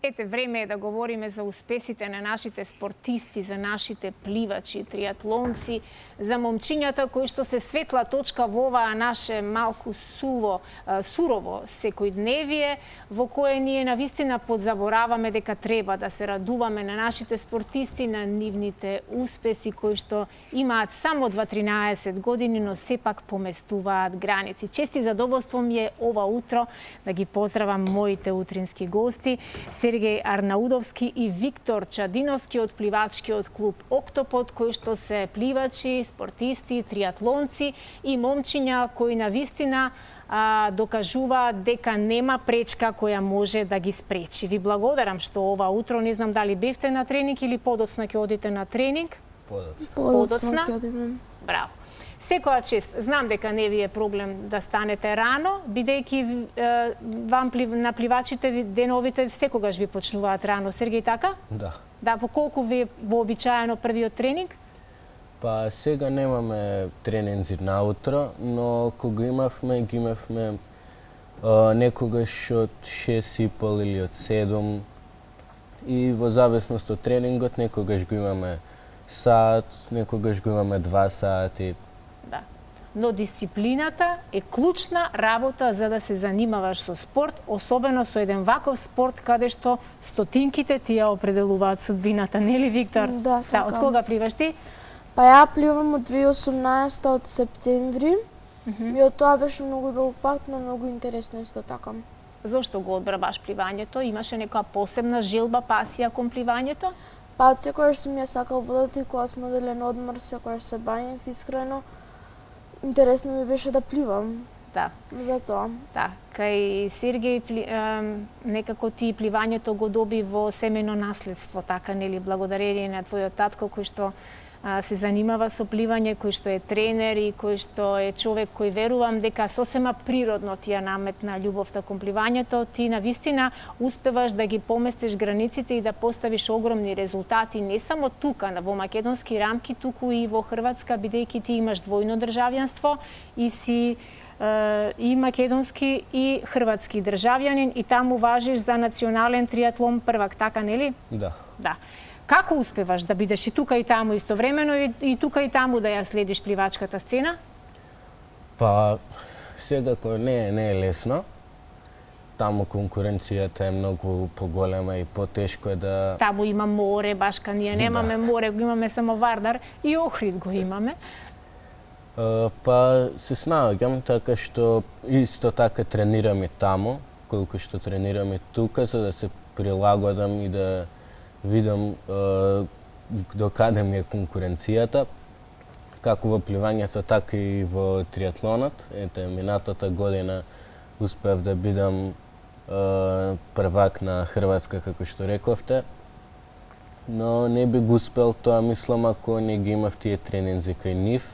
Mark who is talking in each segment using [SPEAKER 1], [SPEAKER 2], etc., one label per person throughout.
[SPEAKER 1] Ете, време е да говориме за успесите на нашите спортисти, за нашите пливачи, триатлонци, за момчињата кои што се светла точка во оваа наше малку сурово секојдневие, во кое ние навистина подзабораваме дека треба да се радуваме на нашите спортисти, на нивните успеси кои што имаат само 2-13 години, но сепак поместуваат граници. Чести задоволство ми е ова утро да ги поздравам моите утрински гости, Сергеј Арнаудовски и Виктор Чадиновски од пливачкиот клуб Октопод, кои што се пливачи, спортисти, триатлонци и момчиња кои навистина докажуваат дека нема пречка која може да ги спречи. Ви благодарам што ова утро, не знам дали бевте на тренинг или подоцна ќе одите на тренинг?
[SPEAKER 2] Подоцна ќе одиме.
[SPEAKER 1] Браво. Секоја чест, знам дека не ви е проблем да станете рано, бидејќи вам на пливачите деновите секогаш ви почнуваат рано. Сергеј, така?
[SPEAKER 3] Да.
[SPEAKER 1] Да, во колку ви вообичаено првиот тренинг?
[SPEAKER 3] Па сега немаме тренинзи наутро, но кога ги имавме некогаш од 6:30 или од 7 и во зависност од тренингот некогаш го имаме сат, некогаш го имаме 2 сати.
[SPEAKER 1] Да. Но дисциплината е клучна работа за да се занимаваш со спорт, особено со еден ваков спорт каде што стотинките ти ја определуваат судбината, нели Виктор?
[SPEAKER 2] Да, така.
[SPEAKER 1] Од кога пливаш ти?
[SPEAKER 2] Па ја пливам од 2018 од септември. И од тоа беше многу долг пат, но многу интересно исто така.
[SPEAKER 1] Зошто го одбра баш пливањето? Имаше некоја посебна желба, пасија кон пливањето?
[SPEAKER 2] Па секогаш сум ја сакал водата и кога сме оделе на одмор, секогаш се бањев искрено. Интересно ми беше да пливам.
[SPEAKER 1] Да.
[SPEAKER 2] Затоа.
[SPEAKER 1] Да. Кај Сергеј некако ти пливањето го доби во семејно наследство, така нели, благодарение на твојот татко кој што се занимава со пливање, кој што е тренер и кој што е човек кој верувам дека сосема природно ти ја наметна љубовта кон пливањето, ти навистина успеваш да ги поместиш границите и да поставиш огромни резултати не само тука во македонски рамки, туку и во Хрватска, бидејќи ти имаш двојно државјанство и си и македонски и хрватски државјанин и таму важиш за национален триатлон првак, така нели?
[SPEAKER 3] Да.
[SPEAKER 1] Да. Како успеваш да бидеш и тука и таму истовремено и тука и таму да ја следиш пливачката сцена?
[SPEAKER 3] Па секако не е лесно. Таму конкуренцијата е многу поголема и потешко е да...
[SPEAKER 1] Таму има море, башка ние немаме море, го имаме само Вардар и Охрид го имаме.
[SPEAKER 3] Па се снаоѓам така што исто така тренирам и таму, колку што тренирам и тука, за да се прилагодам и да видам до каде ми е конкуренцијата, како во пливањето, така и во триатлонот. Ете, минатата година успев да бидам првак на Хрватска, како што рековте, но не би го успел тоа, мислам, ако не ги имав тие тренинзи кај нив,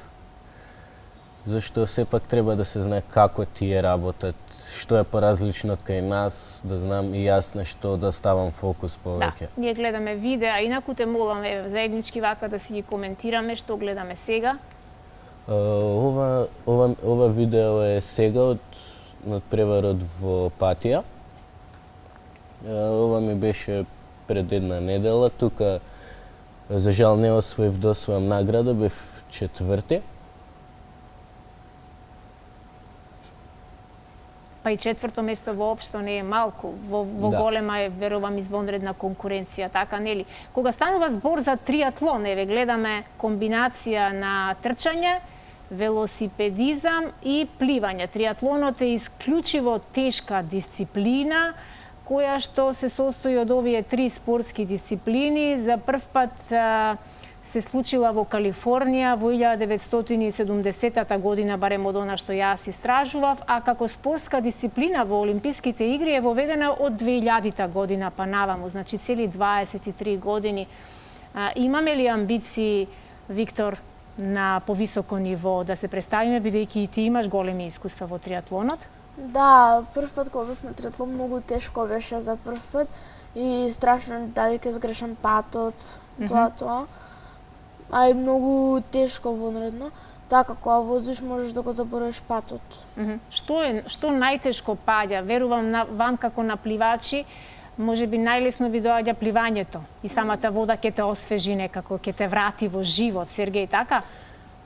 [SPEAKER 3] зашто сепак треба да се знае како тие работат, што е поразлично од кај нас, да знам и јас на што да ставам фокус повеќе.
[SPEAKER 1] Да, ние гледаме видеа, инаку те моламе заеднички вака да си ги коментираме што гледаме сега.
[SPEAKER 3] Ова видео е сега од преварот во Патија. Ова ми беше пред една недела. Тука, за жал, не освоив да освојам награда, бев 4-ти.
[SPEAKER 1] Па и 4-то место воопшто не е малку. Во голема е, верувам, извонредна конкуренција, така нели? Кога станува збор за триатлон, еве гледаме комбинација на трчање, велосипедизам и пливање. Триатлонот е исклучиво тешка дисциплина, која што се состои од овие 3 спортски дисциплини. За прв пат се случила во Калифорнија во 1970 година, барем од она што јас истражував, а како спортска дисциплина во Олимписките игри е воведена од 2000 година па наваму, значи цели 23 години. Имаме ли амбиции, Виктор, на повисоко ниво да се представиме, бидејќи и ти имаш големи искуства во триатлонот?
[SPEAKER 2] Да, прв пат кога бев на триатлон многу тешко беше за прв пат и страшно дали ќе сгрешам патот, тоа. А и многу тешко вонредно. Така, кога возиш можеш да го заборавиш патот.
[SPEAKER 1] Што најтешко паѓа? Верувам вам како на пливачи, може би најлесно ви доаѓа пливањето и самата вода ќе те освежи некако, ќе те врати во живот, Сергеј, така?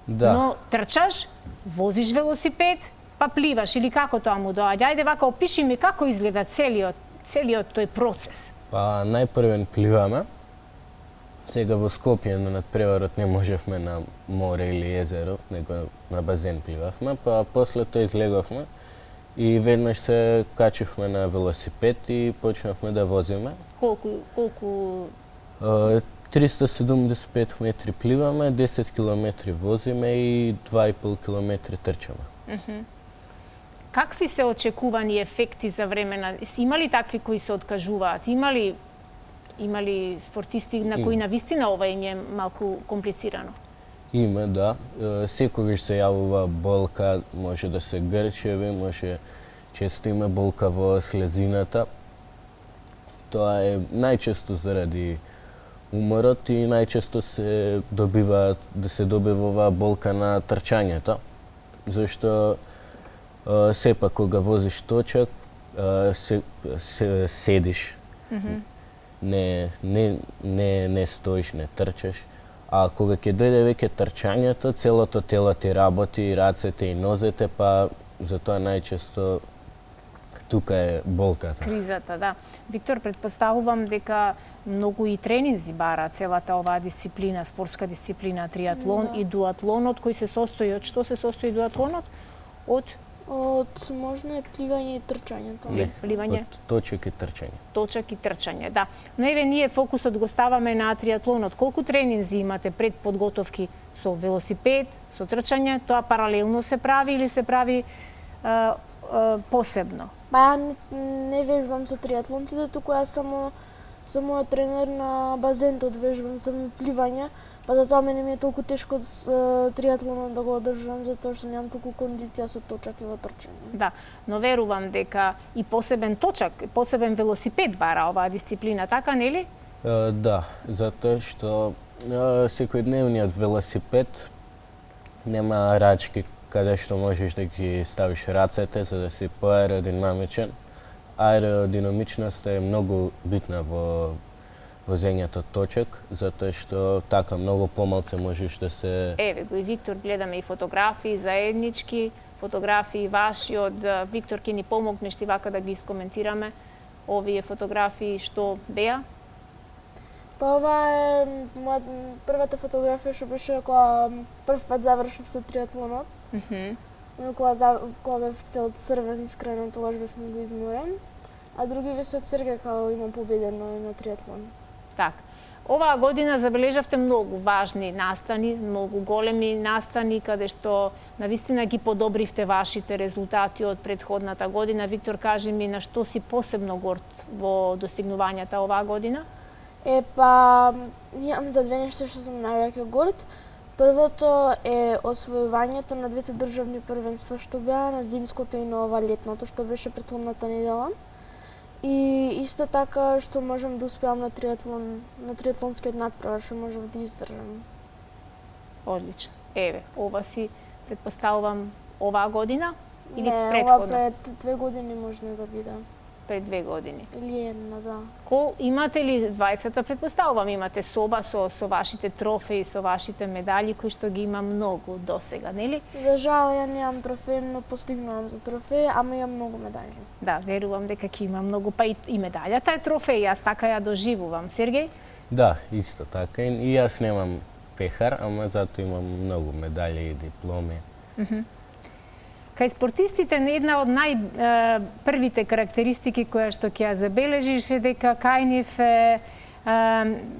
[SPEAKER 3] Да.
[SPEAKER 1] Но трчаш, возиш велосипед, па пливаш или како тоа му доаѓа? Ајде вака опиши ми како изгледа целиот тој процес.
[SPEAKER 3] Па најпрвен пливаме. Сега во Скопје на надпреварот не можевме на море или езеро, него на базен пливавме, па после тоа излеговме и веднаш се качивме на велосипед и почнавме да возиме.
[SPEAKER 1] Колку
[SPEAKER 3] 375 метри пливаме, 10 километри возиме и 2,5 километри трчаме.
[SPEAKER 1] Какви се очекувани ефекти за време на... Има ли такви кои се откажуваат? Има ли спортисти на кои навистина ова им е малку комплицирано?
[SPEAKER 3] Има, да. Секогаш се јавува болка, може да се грчеви, може често има болка во слезината. Тоа е најчесто заради уморот и најчесто се добива оваа болка на трчањето, зашто сепак кога возиш точак, седиш. Не стоиш, не трчаш. А кога ќе дојде веќе трчањето, целото тело ти работи, и рацете и нозете, па затоа најчесто тука е болката.
[SPEAKER 1] Кризата, да. Виктор, предпоставувам дека многу и тренинзи бара целата оваа дисциплина, спортска дисциплина, триатлон и дуатлонот, кој се состои од што се состои дуатлонот?
[SPEAKER 2] Од можно е пливање и трчање.
[SPEAKER 1] Пливање.
[SPEAKER 3] Од точак и трчање.
[SPEAKER 1] Точак и трчање, да. Но еве ние фокусот го ставаме на триатлонот. Колку тренинзи имате пред подготовки со велосипед, со трчање? Тоа паралелно се прави или се прави посебно?
[SPEAKER 2] Па ја не вежбам со триатлонците, туку јас само со мојот тренер на базентот вежбам само пливање. Па затоа мене ми е толку тешко триатлонот да го одржам, затоа што немам толку кондиција со точак и во трчање.
[SPEAKER 1] Да, но верувам дека и посебен точак, посебен велосипед бара оваа дисциплина, така нели?
[SPEAKER 3] Да, затоа што секојдневниот велосипед нема рачки каде што можеш да ги ставиш рацете за да си поаеродинамичен. Аеродинамичноста е многу битна во возењето точак, затоа што така многу помалку можеш да се...
[SPEAKER 1] Еве го и Виктор, гледаме и фотографии заеднички, фотографии ваши од Виктор, ќе ни помогнеш ти вака да ги искоментираме овие фотографии што беа?
[SPEAKER 2] Па ова е првата фотографија што беше кога прв пат завршив со триатлонот. Кога бев цел црвен, искрено тогаш бев многу изморен. А други се од Сергеј кога имам победено на триатлон.
[SPEAKER 1] Так. Оваа година забележавте многу важни настани, многу големи настани, каде што навистина ги подобривте вашите резултати од претходната година. Виктор, кажи ми на што си посебно горд во достигнувањата оваа година?
[SPEAKER 2] Па, имам за две нешта што сум највеќе горд. Првото е освојувањето на двете државни првенства што беа на зимското и на ова летното што беше претходната недела. И исто така што можам да успеам на триатлонскиот надпревар што можев да издржам.
[SPEAKER 1] Одлично. Еве, ова си претпоставувам оваа година или
[SPEAKER 2] не,
[SPEAKER 1] претходно?
[SPEAKER 2] Ова пред 2 години можна да биде.
[SPEAKER 1] Пред 2 години.
[SPEAKER 2] Или една, да.
[SPEAKER 1] Имате ли двајцата, претпоставувам, имате соба со вашите трофеи, со вашите медали кои што ги има многу досега, нели?
[SPEAKER 2] За жал ја немам трофеи, но постигнувам за трофеи, ама имам многу медали.
[SPEAKER 1] Да, верувам дека ќе има многу, па и медаљата е трофеј, јас така ја доживувам. Сергеј?
[SPEAKER 3] Да, исто така. И јас немам пехар, ама затоа имам многу медали и дипломи.
[SPEAKER 1] Кај спортистите една од најпрвите карактеристики која што ќе ја забележиш е дека кај нив е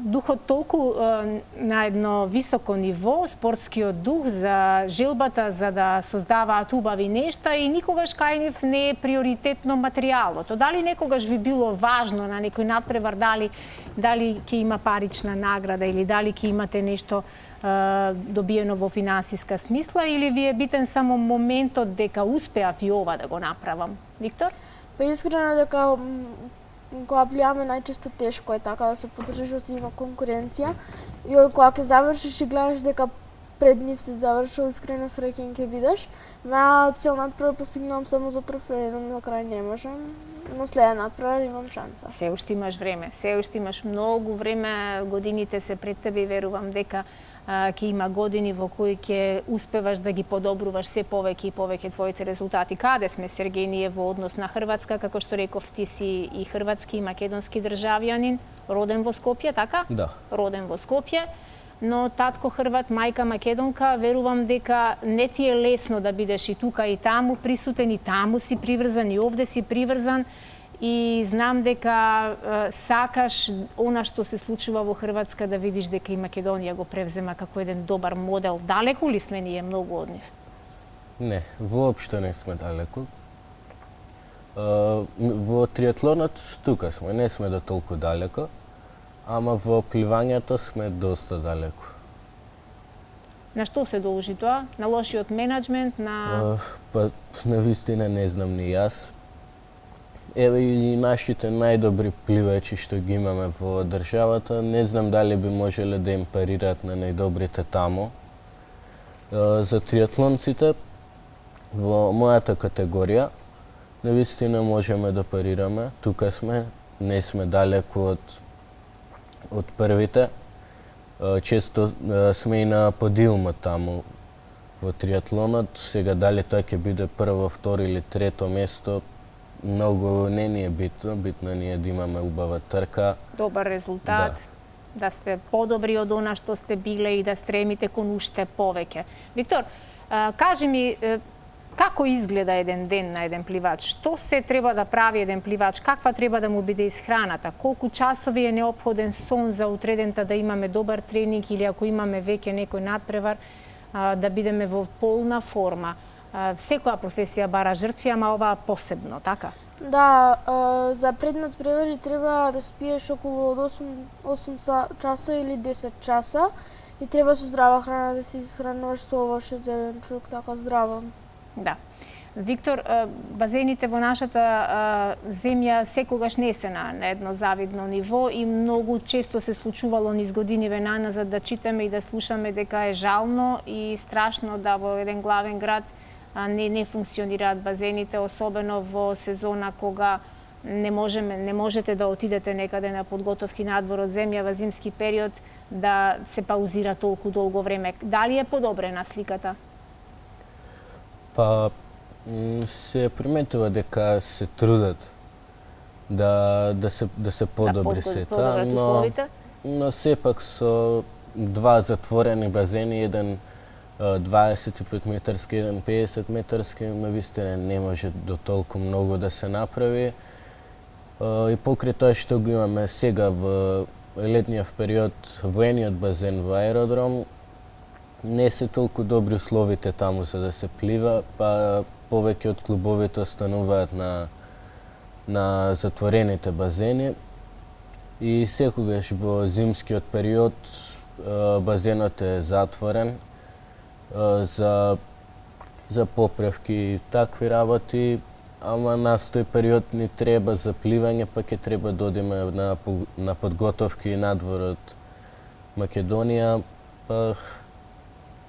[SPEAKER 1] духот толку на едно високо ниво, спортскиот дух за желбата за да создаваат убави нешта и никогаш кај нив не е приоритетно материјалот. Дали некогаш ви било важно на некој надпревар, дали ќе има парична награда или дали ќе имате нешто добиено во финансиска смисла или ви е битен само моментот дека успеав и ова да го направам? Виктор?
[SPEAKER 2] Па искрено дека кога пливаме најчесто тешко е така да се подржиш што има конкуренција и кога ќе завршиш и гледаш дека пред нив се завршил, искрено среќен ќе бидеш. Ма цел надпревар постигнувам само за трофеј, но на крај не можам. но следен надпревар имам шанса.
[SPEAKER 1] Се уште имаш време, се уште имаш многу време, годините се пред тебе и верувам дека ќе има години во кои ќе успеваш да ги подобруваш се повеќе и повеќе твоите резултати. Каде сме, Сергеј, ние во однос на Хрватска, како што реков, ти си и хрватски и македонски државјанин, роден во Скопје, така?
[SPEAKER 3] Да.
[SPEAKER 1] Роден во Скопје, но татко Хрват, мајка македонка, верувам дека не ти е лесно да бидеш и тука и таму присутен, и таму си приврзан, и овде си приврзан. И знам дека сакаш она што се случува во Хрватска да видиш дека и Македонија го превзема како еден добар модел. Далеку ли сме ние многу од нив?
[SPEAKER 3] Не, воопшто не сме далеку. Во триатлонот тука сме, не сме до толку далеко, ама во пливањето сме доста далеко.
[SPEAKER 1] На што се должи тоа? На лошиот менеджмент, на...
[SPEAKER 3] Па, навистина не знам ни јас. Еве и нашите најдобри пливачи што ги имаме во државата, не знам дали би можеле да им парираат на најдобрите таму. За триатлонците, во мојата категорија, навистина можеме да парираме. Тука сме, не сме далеку од првите. Често сме и на подиумот таму во триатлонот. Сега дали тоа ќе биде прво, второ или трето место, многу не ни е битно. Битно ни е да имаме убава трка.
[SPEAKER 1] Добар резултат, да сте подобри од она што сте биле и да стремите кон уште повеќе. Виктор, кажи ми, како изгледа еден ден на еден пливач? Што се треба да прави еден пливач? Каква треба да му биде исхраната? Колку часови е неопходен сон за утредента да имаме добар тренинг или ако имаме веќе некој надпревар, да бидеме во полна форма? Секоја професија бара жртви, ама оваа посебно, така?
[SPEAKER 2] Да, за преднадпревари треба да спиеш околу од 8 часа или 10 часа и треба со здрава храна да се исхрануваш со овоше за еден човек така здраво.
[SPEAKER 1] Да. Виктор, базените во нашата земја секогаш не се на едно завидно ниво и многу често се случувало низ годиниве наназад да читаме и да слушаме дека е жално и страшно да во еден главен град не функционираат базените, особено во сезона кога не можете да отидете некаде на подготовки надвор од земја во зимски период, да се паузира толку долго време. Дали е подобрена сликата?
[SPEAKER 3] Па, се приметува дека се трудат да се подобри сета, но сепак со два затворени базени, еден 25 метарски, еден 50 метарски, навистина не може до толку многу да се направи. И покрај тоа што го имаме сега во летниот период, воениот базен во аеродром, не се толку добри условите таму за да се плива, па повеќе од клубовите остануваат на затворените базени. И секогаш во зимскиот период базенот е затворен за поправки и такви работи, ама нас тој период ни треба за пливање, па ќе треба да одиме на подготовки надвор од Македонија, па...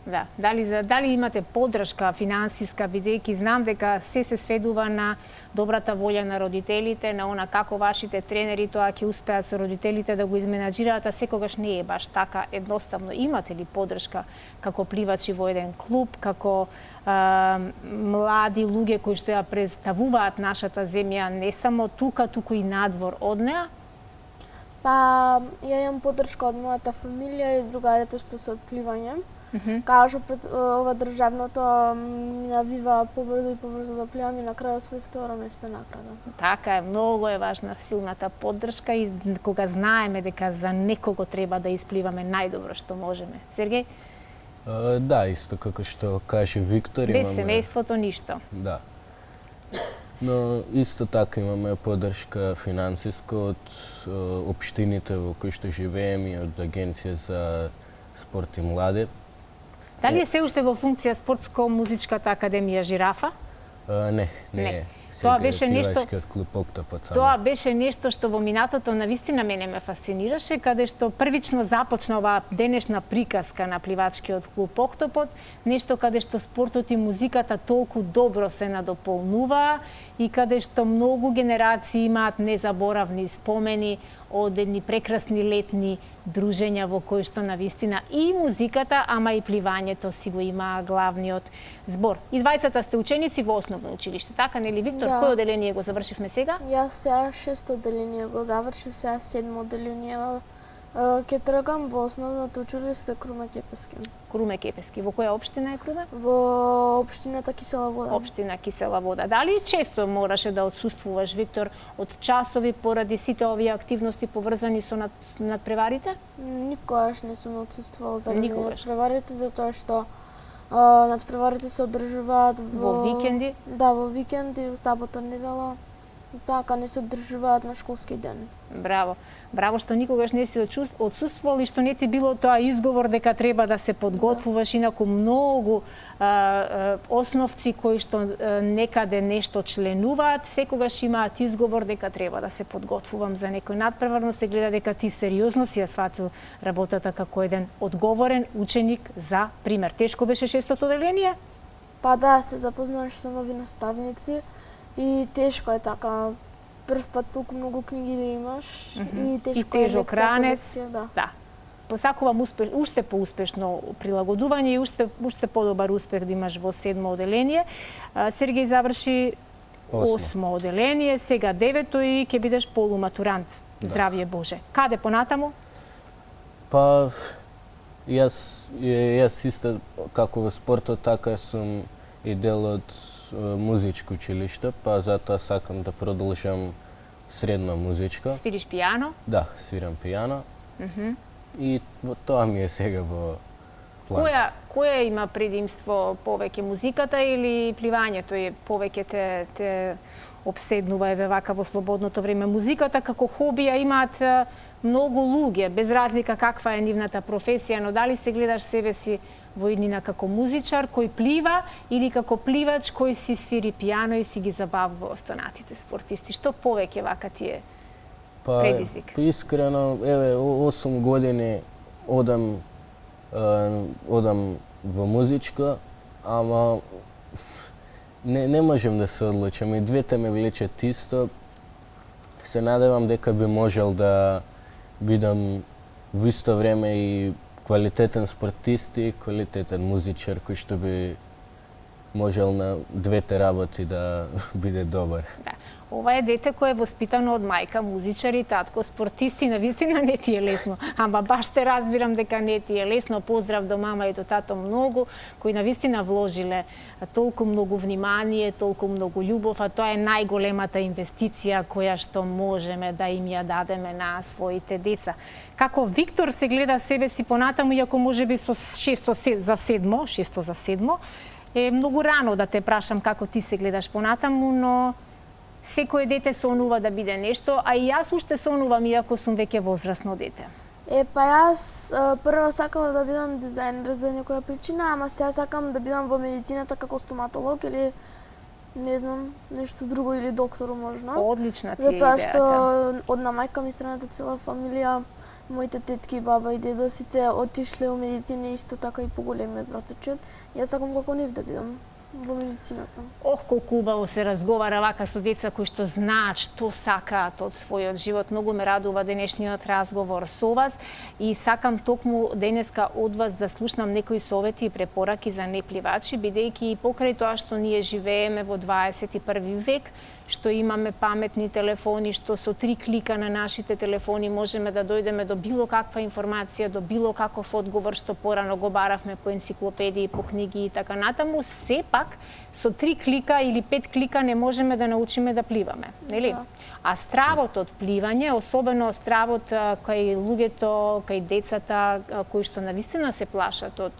[SPEAKER 1] Да, дали имате поддршка финансиска, бидејќи знам дека се сведува на добрата волја на родителите, на она како вашите тренери тоа ќе успеат со родителите да го изменаџираат, а секогаш не е баш така едноставно. Имате ли поддршка како пливачи во еден клуб, како млади луѓе кои што ја представуваат нашата земја не само тука, туку и надвор од неа?
[SPEAKER 2] Па, ја имам поддршка од мојата фамилија и другарите што се од пливање. Кажу пред ова државното ми навива побрзо и побрзо да пливам и на крај освои второ место накрада.
[SPEAKER 1] Така е, многу е важна силната поддршка и кога знаеме дека за некого треба да испливаме најдобро што можеме. Сергеј?
[SPEAKER 3] Да, исто како што каже Виктор,
[SPEAKER 1] без семејството ништо.
[SPEAKER 3] Да. Но исто така имаме поддршка финансиска од општините во кои што живееме и од Агенција за спорт и млади.
[SPEAKER 1] Дали е се уште во функција спортско-музичката академија Жирафа?
[SPEAKER 3] Не е.
[SPEAKER 1] Тоа беше нешто
[SPEAKER 3] Пливачкиот клуб Октопод.
[SPEAKER 1] Тоа беше нешто што во минатото навистина мене ме фасцинираше, каде што првично започна оваа денешна приказка на пливачкиот клуб Октопод, нешто каде што спортот и музиката толку добро се надополнуваа и каде што многу генерации имаат незаборавни спомени од едни прекрасни летни дружења во кои што навистина и музиката, ама и пливањето си го имаа главниот збор. И двајцата сте ученици во основно училиште, така нели, Виктор?
[SPEAKER 2] Да.
[SPEAKER 1] Кој оделение го завршивме сега?
[SPEAKER 2] Јас сега 6-то оделение го завршив, сега 7-мо оделение ќе тргам во основното училиште Круме Кепески.
[SPEAKER 1] Круме Кепески. Во која општина е Круме?
[SPEAKER 2] Во општината Кисела вода.
[SPEAKER 1] Општина Кисела вода. Дали често мораше да отсуствуваш, Виктор, од часови поради сите овие активности поврзани со надпреварите?
[SPEAKER 2] Никогаш не сум отсуствувала заради
[SPEAKER 1] Никогаш?
[SPEAKER 2] надпреварите, затоа што надпреварите се одржуваат
[SPEAKER 1] Во викенди?
[SPEAKER 2] Да, во викенди, сабота, недела. Така не се одржуваат на школски ден.
[SPEAKER 1] Браво. Браво што никогаш не си отсуствувал и што не ти било тоа изговор дека треба да се подготвуваш, инаку многу основци кои што некаде нешто членуваат, секогаш имаат изговор дека треба да се подготвувам за некој надпревар, но се гледа дека ти сериозно си ја сватил работата како еден одговорен ученик за пример. Тешко беше 6-тото оделение?
[SPEAKER 2] Па да, се запознаваш со нови наставници и тешко е така. Прв пат толку многу книги да имаш и тешко е
[SPEAKER 1] тежок
[SPEAKER 2] лекција по
[SPEAKER 1] ранец.
[SPEAKER 2] лекција, да.
[SPEAKER 1] Да. Посакувам уште поуспешно прилагодување и уште подобар успех да имаш во 7-мо оделение. Сергеј заврши 8-мо оделение, сега 9-то и ќе бидеш полуматурант. Здравје Боже. Каде понатаму?
[SPEAKER 3] Па, јас исто како во спортот, така сум и дел од музичко училиште, па затоа сакам да продолжам средна музичка.
[SPEAKER 1] Свириш пијано?
[SPEAKER 3] Да, свирам пијано. И тоа ми е сега во план.
[SPEAKER 1] Која има предимство повеќе, музиката или пливањето е повеќе те обседнува еве вака во слободното време? Музиката како хоби ја имаат многу луѓе, без разлика каква е нивната професија, но дали се гледаш себе си во иднина како музичар кој плива или како пливач кој си свири пијано и си ги забавува останатите спортисти? Што повеќе вака ти е предизвик?
[SPEAKER 3] Па искрено, еве 8 години одам во музичка, ама не можем да се одлучам и двете ме влечат исто. Се надевам дека би можел да бидам во исто време и квалитетен спортист и квалитетен музичар кој што би можел на двете работи да биде добар.
[SPEAKER 1] Да. Ова е дете кое е воспитано од мајка, музичар и татко, спортисти, навистина не ти е лесно. Ама баш те разбирам дека не ти е лесно. Поздрав до мама и до тато многу, кои навистина вложиле толку многу внимание, толку многу љубов, а тоа е најголемата инвестиција која што можеме да им ја дадеме на своите деца. Како Виктор се гледа себе си понатаму, иако можеби со 6 за 7, е многу рано да те прашам како ти се гледаш понатаму, но секој дете сонува да биде нешто, а и јас уште сонувам иако сум веќе возрасно дете.
[SPEAKER 2] Па јас прво сакам да бидам дизајнер за некоја причина, ама сега сакам да бидам во медицината како стоматолог или не знам, нешто друго или доктор можно.
[SPEAKER 1] Одлична ти е идејата.
[SPEAKER 2] Затоа што од на мајка ми страната цела фамилија, моите тетки, баба и дедо сите отишле во медицина, исто така и поголемиот братовчет. Јас сакам како нив да бидам во медицината.
[SPEAKER 1] Ох, колку убаво се разговара вака со деца кои што знаат што сакаат од својот живот. Многу ме радува денешниот разговор со вас и сакам токму денеска од вас да слушнам некои совети и препораки за непливачи, бидејќи и покрај тоа што ние живееме во 21 век, што имаме паметни телефони, што со 3 клика на нашите телефони можеме да дојдеме до било каква информација, до било каков одговор што порано го баравме по енциклопедии, по книги и така натаму, сепак со 3 клика или 5 клика не можеме да научиме да пливаме, нели? Да. А стравот од пливање, особено стравот кај луѓето, кај децата кои што навистина се плашат од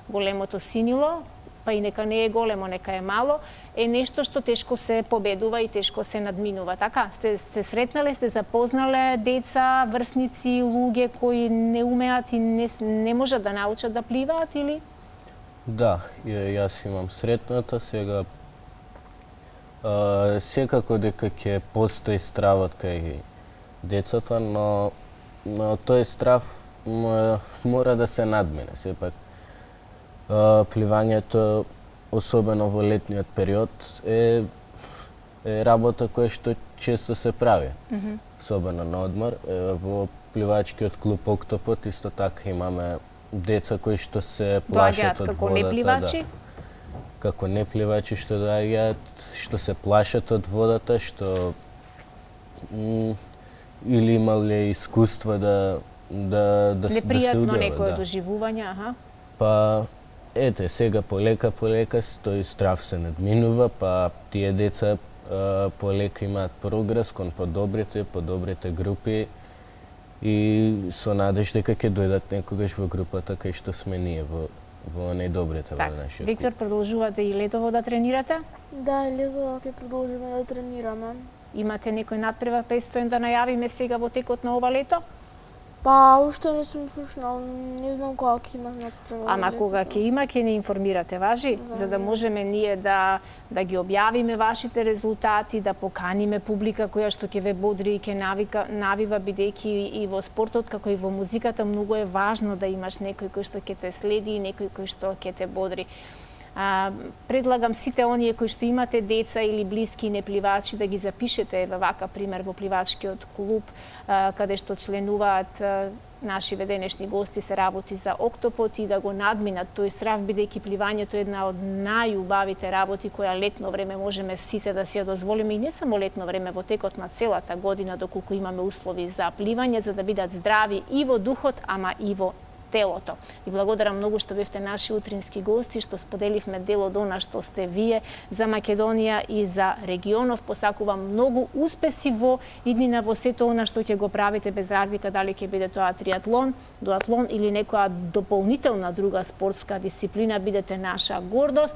[SPEAKER 1] големото синило, па и нека не е големо, нека е мало, е нешто што тешко се победува и тешко се надминува. Така, сте сретнале, сте запознале деца, врсници, луѓе кои не умеат и не можат да научат да пливаат или?
[SPEAKER 3] Да, јас имам сретната сега Секако дека ќе постои стравот кај децата, но тој страв мора да се надмине. Сепак пливањето, особено во летниот период, е работа која што често се прави. Особено на одмор. Во пливачкиот клуб Октопод исто така имаме деца кои што се плашат од водата.
[SPEAKER 1] Како непливачи?
[SPEAKER 3] Како непливачи што доаѓаат, што се плашат од водата, што или имале искуства да се
[SPEAKER 1] Непријатно
[SPEAKER 3] удават.
[SPEAKER 1] некое доживување, аха.
[SPEAKER 3] Па, ете, сега полека тој страв се надминува, па тие деца полека имаат прогрес кон подобрите групи и со надеж дека ќе дојдат некогаш во групата кај што сме ние во најдобрите во нашиот.
[SPEAKER 1] Виктор, продолжувате и летово да тренирате?
[SPEAKER 2] Да, и летово ќе продолжиме да тренираме.
[SPEAKER 1] Имате некој надпревар престоен да најавиме сега во текот на ова лето?
[SPEAKER 2] Па, уште не сум слушнал, не знам кога ќе има надпревар.
[SPEAKER 1] Ама кога ќе има, ќе не информирате, важи? За да можеме ние да ги објавиме вашите резултати, да поканиме публика која што ќе ве бодри и ќе навива, бидејќи и во спортот, како и во музиката, многу е важно да имаш некој кој што ќе те следи и некој кој што ќе те бодри. Предлагам сите оние кои што имате деца или блиски непливачи да ги запишете во вака пример во пливачкиот клуб каде што членуваат наши денешни гости, се работи за Октопод и да го надминат тој страв, бидејќи пливањето е една од најубавите работи која летно време можеме сите да си ја дозволиме, и не само летно време, во текот на целата година доколку имаме услови за пливање, за да бидат здрави и во духот, ама и во телото. И благодарам многу што бевте наши утрински гости, што споделивме дел од она што сте вие за Македонија и за регионов. Посакувам многу успеси во иднина во сето она што ќе го правите, без разлика дали ќе биде тоа триатлон, дуатлон или некоја дополнителна друга спортска дисциплина, бидете наша гордост.